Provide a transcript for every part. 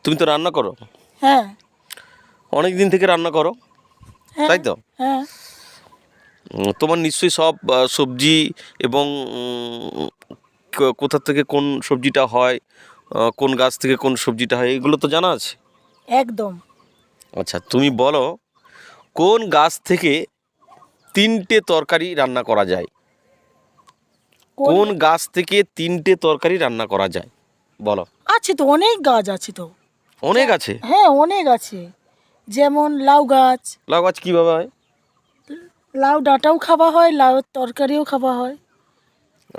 তুমি তো রান্না করো, হ্যাঁ অনেক দিন থেকে রান্না করো, হ্যাঁ তাই তো? হ্যাঁ তোমার নিশ্চয়ই সব সবজি এবং কোথা থেকে কোন সবজিটা হয়, কোন গাছ থেকে কোন সবজিটা হয়, এগুলো তো জানা আছে। একদম। আচ্ছা, তুমি বলো কোন গাছ থেকে 3টে তরকারি রান্না করা যায়? কোন কোন গাছ থেকে 3টে তরকারি রান্না করা যায় বলো। আছে তো, অনেক গাছ আছে তো। অনেক আছে। হ্যাঁ অনেক আছে, যেমন লাউ গাছ। লাউ গাছ কীভাবে হয়? লাউ ডাঁটাও খাওয়া হয়, লাউ তরকারিও খাওয়া হয়।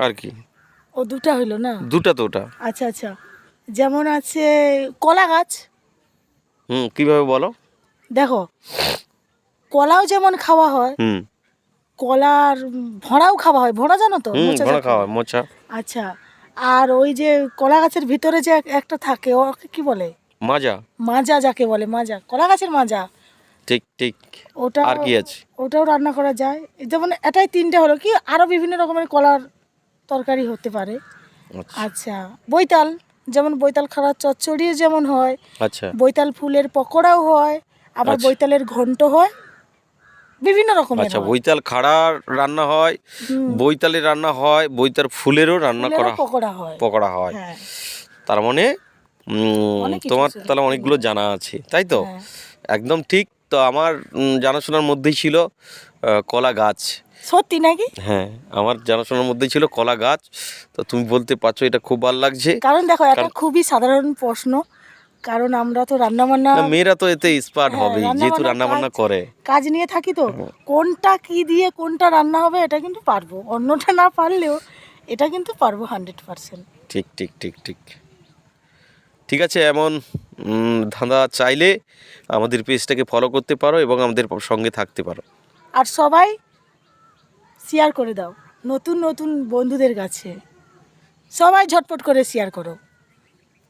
আর কি? ও দুটা হইলো না? দুটা তো ওটা। আচ্ছা আচ্ছা, যেমন আছে কলা গাছ। কীভাবে বলো? দেখো, কলাও যেমন খাওয়া হয়, হুম কলার ভড়াও খাওয়া হয়। ভড়া জানো তো, মোচা ভরা যাকে খাওয়া বলে। হয়, মোচা। আচ্ছা, আর ওই যে কলা গাছের ভিতরে যে একটা থাকে, ওকে কি বলে? মাজা। মাজা যাকে বলে, মাজা, কলা গাছের মাজা। ঠিক ঠিক। ওটাও, আর কি আছে? ওটাও রান্না করা যায়। যেমন এটাই তিনটে হলো, কি আরও বিভিন্ন রকমের কলার তরকারি হতে পারে। আচ্ছা আচ্ছা, বৈতাল, যেমন বৈতাল খাড়ার চচ্চড়িও যেমন হয়, আচ্ছা বৈতাল ফুলের পকোড়াও হয়, আবার আচ্ছা বৈতালের ঘন্ট হয়, বিভিন্ন রকমের আচ্ছা। হয়। বৈতাল খাড়ার রান্না হয়, হুম, বৈতালের রান্না হয়, বৈতাল ফুলেরও রান্না ফুলেরও করা, পকোড়া হয়। পকোড়া হয়। হ্যাঁ, তার মানে অনেক কিছু তোমার আছে। তাহলে অনেকগুলো জানা আছে, তাই তো? হ্যাঁ, একদম ঠিক। তো আমার জানাশোনার মধ্যেই ছিল কলা গাছ। সত্যি নাকি? হ্যাঁ, আমার জানাশোনার মধ্যেই ছিল কলা গাছ। তো তুমি বলতে পারছো, এটা খুব ভালো লাগছে। কারণ দেখো, এটা কারণ খুবই সাধারণ প্রশ্ন। কারণ আমরা তো রান্নাবান্না, না, মেয়েরা তো এতে এক্সপার্ট হ্যাঁ হবেই, যেহেতু রান্নাবান্নার রান্নাবান্না করে। কাজ নিয়ে থাকি তো, কোনটা কি দিয়ে কোনটা রান্না হবে এটা কিন্তু পারবো, অন্যটা না পারলেও এটা কিন্তু পারবো 100%। ঠিক ঠিক ঠিক ঠিক। ঠিক আছে, এমন ধাঁধা চাইলে আমাদের পেজটাকে ফলো করতে পারো এবং আমাদের সঙ্গে থাকতে পারো। আর সবাই শেয়ার করে দাও নতুন নতুন বন্ধুদের কাছে, সবাই ঝটপট করে শেয়ার করো।